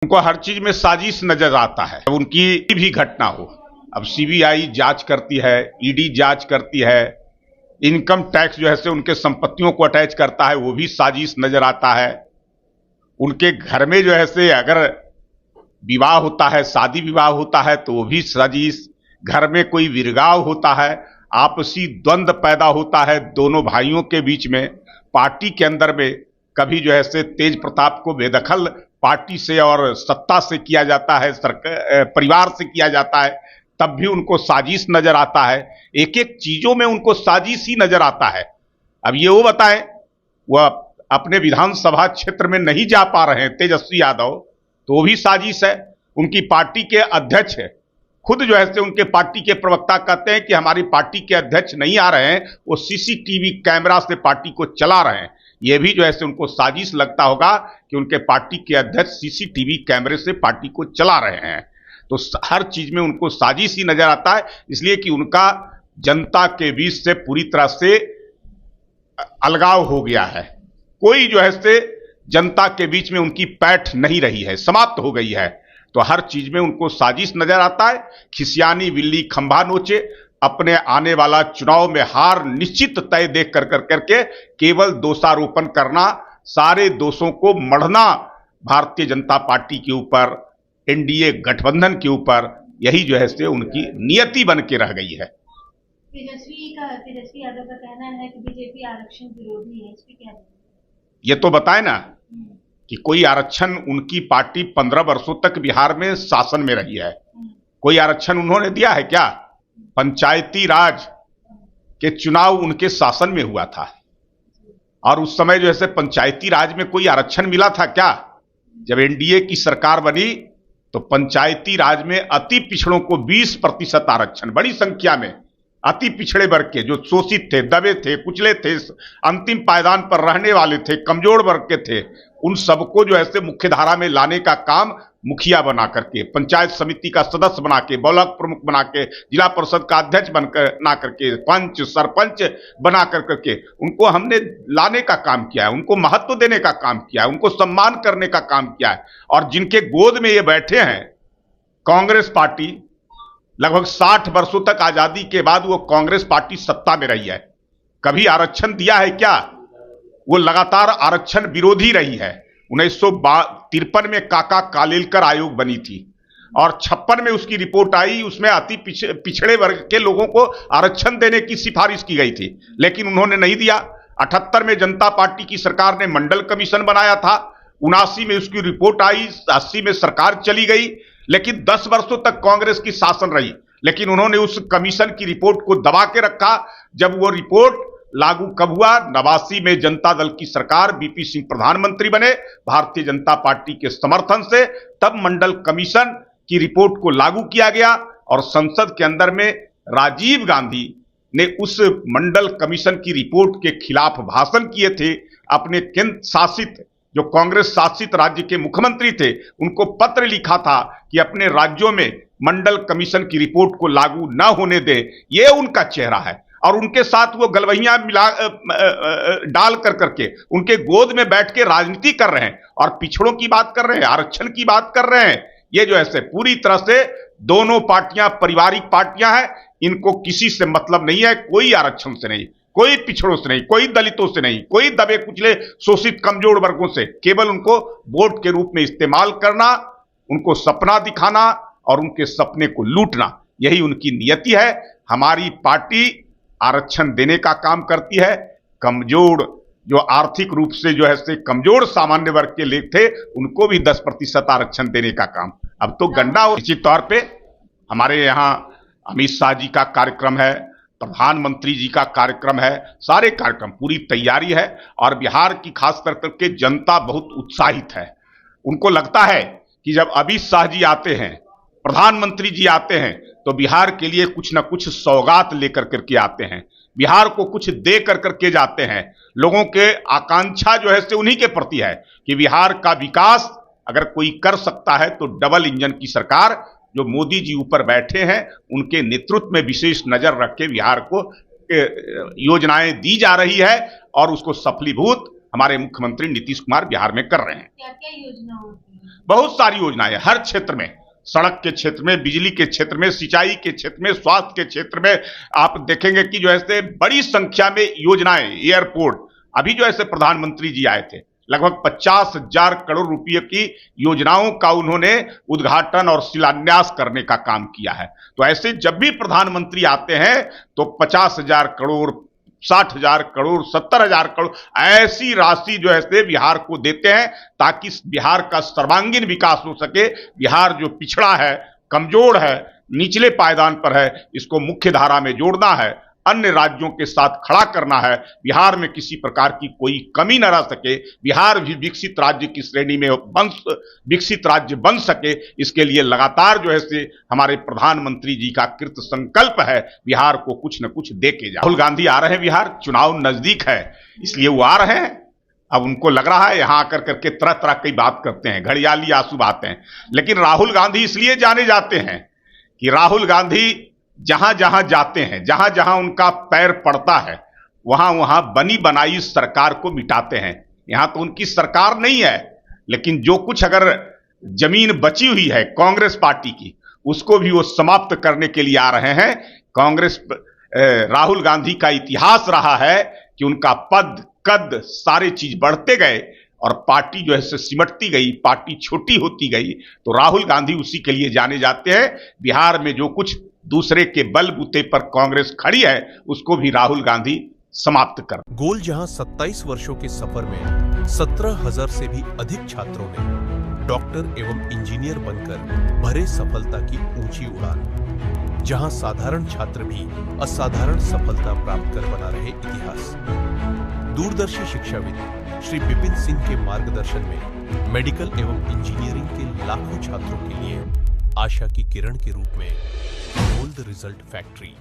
उनको हर चीज में साजिश नजर आता है। उनकी भी घटना हो, अब सीबीआई जांच करती है, ईडी जांच करती है, इनकम टैक्स जो है से उनके संपत्तियों को अटैच करता है, वो भी साजिश नजर आता है। उनके घर में जो है से अगर विवाह होता है, शादी विवाह होता है, तो वो भी साजिश। घर में कोई विरगाव होता है, आपसी द्वंद्व पैदा होता है दोनों भाइयों के बीच में, पार्टी के अंदर में कभी जो है से तेज प्रताप को बेदखल पार्टी से और सत्ता से किया जाता है, सरकार परिवार से किया जाता है, तब भी उनको साजिश नजर आता है। एक एक चीजों में उनको साजिश ही नजर आता है। अब ये वो बताएं, वह अपने विधानसभा क्षेत्र में नहीं जा पा रहे हैं तेजस्वी यादव, तो वो भी साजिश है। उनकी पार्टी के अध्यक्ष है, खुद जो है से उनके पार्टी के प्रवक्ता कहते हैं कि हमारी पार्टी के अध्यक्ष नहीं आ रहे हैं, वो सीसीटीवी कैमरा से पार्टी को चला रहे हैं। यह भी जो है से उनको साजिश लगता होगा कि उनके पार्टी के अध्यक्ष सीसीटीवी कैमरे से पार्टी को चला रहे हैं। तो हर चीज में उनको साजिश ही नजर आता है, इसलिए कि उनका जनता के बीच से पूरी तरह से अलगाव हो गया है। कोई जो है से जनता के बीच में उनकी पैठ नहीं रही है, समाप्त हो गई है। तो हर चीज में उनको साजिश नजर आता है। खिसियानी बिल्ली खंभा नोचे, अपने आने वाला चुनाव में हार निश्चित तय देख कर करके केवल दोषारोपण करना, सारे दोषों को मढ़ना भारतीय जनता पार्टी के ऊपर, एनडीए गठबंधन के ऊपर, यही जो है से उनकी नियति बन के रह गई है। तेजस्वी यादव का कहना है कि बीजेपी आरक्षण विरोधी है, इस पे क्या? ये तो बताए ना कि कोई आरक्षण, उनकी पार्टी 15 वर्षों तक बिहार में शासन में रही है, कोई आरक्षण उन्होंने दिया है क्या? पंचायती राज के चुनाव उनके शासन में हुआ था, और उस समय जो है पंचायती राज में कोई आरक्षण मिला था क्या? जब एनडीए की सरकार बनी तो पंचायती राज में अति पिछड़ों को 20% आरक्षण, बड़ी संख्या में अति पिछड़े वर्ग के जो शोषित थे, दबे थे, कुचले थे, अंतिम पायदान पर रहने वाले थे, कमजोर वर्ग के थे, उन सबको जो है मुख्य धारा में लाने का काम मुखिया बना करके, पंचायत समिति का सदस्य बना के, ब्लॉक प्रमुख बना के, जिला परिषद का अध्यक्ष बना करके, पंच सरपंच बना करके उनको हमने लाने का काम किया है, उनको महत्व देने का काम किया है, उनको सम्मान करने का काम किया है। और जिनके गोद में ये बैठे हैं कांग्रेस पार्टी, लगभग 60 वर्षों तक आजादी के बाद वो कांग्रेस पार्टी सत्ता में रही है, कभी आरक्षण दिया है क्या? वो लगातार आरक्षण विरोधी रही है। 1953 में काका कालेलकर आयोग बनी थी और 56 में उसकी रिपोर्ट आई, उसमें अति पिछड़े वर्ग के लोगों को आरक्षण देने की सिफारिश की गई थी, लेकिन उन्होंने नहीं दिया। 78 में जनता पार्टी की सरकार ने मंडल कमीशन बनाया था, 79 में उसकी रिपोर्ट आई, 80 में सरकार चली गई, लेकिन 10 वर्षों तक कांग्रेस की शासन रही, लेकिन उन्होंने उस कमीशन की रिपोर्ट को दबा के रखा। जब वो रिपोर्ट लागू कब हुआ? 89 में जनता दल की सरकार, बीपी सिंह प्रधानमंत्री बने भारतीय जनता पार्टी के समर्थन से, तब मंडल कमीशन की रिपोर्ट को लागू किया गया और संसद के अंदर में राजीव गांधी ने उस मंडल कमीशन की रिपोर्ट के खिलाफ भाषण किए थे। अपने केंद्र शासित, जो कांग्रेस शासित राज्य के मुख्यमंत्री थे, उनको पत्र लिखा था कि अपने राज्यों में मंडल कमीशन की रिपोर्ट को लागू न होने दें। यह उनका चेहरा है, और उनके साथ वो गलवहियां मिला डाल करके उनके गोद में बैठ के राजनीति कर रहे हैं और पिछड़ों की बात कर रहे हैं, आरक्षण की बात कर रहे हैं। ये जो है पूरी तरह से दोनों पार्टियां पारिवारिक पार्टियां हैं, इनको किसी से मतलब नहीं है, कोई आरक्षण से नहीं, कोई पिछड़ों से नहीं, कोई दलितों से नहीं, कोई दबे कुचले शोषित कमजोर वर्गों से। केवल उनको वोट के रूप में इस्तेमाल करना, उनको सपना दिखाना और उनके सपने को लूटना, यही उनकी नियति है। हमारी पार्टी आरक्षण देने का काम करती है। कमजोर, जो आर्थिक रूप से जो है से कमजोर सामान्य वर्ग के लोग थे, उनको भी 10% आरक्षण देने का काम अब तो गंदा। और निश्चित तौर पे हमारे यहाँ अमित शाह जी का कार्यक्रम है, प्रधानमंत्री जी का कार्यक्रम है, सारे कार्यक्रम पूरी तैयारी है, और बिहार की खास करके जनता बहुत उत्साहित है। उनको लगता है कि जब अमित शाह जी आते हैं, प्रधानमंत्री जी आते हैं, तो बिहार के लिए कुछ न कुछ सौगात लेकर करके आते हैं, बिहार को कुछ दे करके जाते हैं। लोगों के आकांक्षा जो है से उन्हीं के प्रति है कि बिहार का विकास अगर कोई कर सकता है तो डबल इंजन की सरकार जो मोदी जी ऊपर बैठे हैं, उनके नेतृत्व में विशेष नजर रख के बिहार को योजनाएं दी जा रही है और उसको सफलीभूत हमारे मुख्यमंत्री नीतीश कुमार बिहार में कर रहे हैं। क्या क्या योजना होती है? बहुत सारी योजनाएं हर क्षेत्र में, सड़क के क्षेत्र में, बिजली के क्षेत्र में, सिंचाई के क्षेत्र में, स्वास्थ्य के क्षेत्र में आप देखेंगे कि जो है बड़ी संख्या में योजनाएं, एयरपोर्ट, अभी जो है प्रधानमंत्री जी आए थे, लगभग 50,000 करोड़ रुपए की योजनाओं का उन्होंने उद्घाटन और शिलान्यास करने का काम किया है। तो ऐसे जब भी प्रधानमंत्री आते हैं तो 50,000 करोड़, 60,000 करोड़, 70,000 करोड़ ऐसी राशि जो है बिहार को देते हैं ताकि बिहार का सर्वांगीण विकास हो सके। बिहार जो पिछड़ा है, कमजोर है, निचले पायदान पर है, इसको मुख्य धारा में जोड़ना है, अन्य राज्यों के साथ खड़ा करना है। बिहार में किसी प्रकार की कोई कमी न रह सके, बिहार भी विकसित राज्य की श्रेणी में विकसित राज्य बन सके, इसके लिए लगातार जो है हमारे प्रधानमंत्री जी का कृत संकल्प है बिहार को कुछ न कुछ दे के जाए। राहुल गांधी आ रहे हैं बिहार, चुनाव नजदीक है इसलिए वो आ रहे हैं। अब उनको लग रहा है यहां आकर करके तरह तरह की बात करते हैं, घड़ियाली आंसू बहाते हैं, लेकिन राहुल गांधी इसलिए जाने जाते हैं कि राहुल गांधी जहां जहां जाते हैं, जहां जहां उनका पैर पड़ता है, वहां वहां बनी बनाई सरकार को मिटाते हैं। यहां तो उनकी सरकार नहीं है, लेकिन जो कुछ अगर जमीन बची हुई है कांग्रेस पार्टी की, उसको भी वो समाप्त करने के लिए आ रहे हैं। कांग्रेस, राहुल गांधी का इतिहास रहा है कि उनका पद कद सारे चीज बढ़ते गए और पार्टी जो है सिमटती गई, पार्टी छोटी होती गई। तो राहुल गांधी उसी के लिए जाने जाते हैं। बिहार में जो कुछ दूसरे के बलबूते पर कांग्रेस खड़ी है, उसको भी राहुल गांधी समाप्त कर। गोल जहां 27 वर्षों के सफर में 17,000 से भी अधिक छात्रों ने डॉक्टर एवं इंजीनियर बनकर भरे सफलता की ऊंची उड़ान, जहां साधारण छात्र भी असाधारण सफलता प्राप्त कर बना रहे इतिहास। दूरदर्शी शिक्षाविद श्री विपिन सिंह के मार्गदर्शन में मेडिकल एवं इंजीनियरिंग के लाखों छात्रों के लिए आशा की किरण के रूप में गोल्ड रिजल्ट फैक्ट्री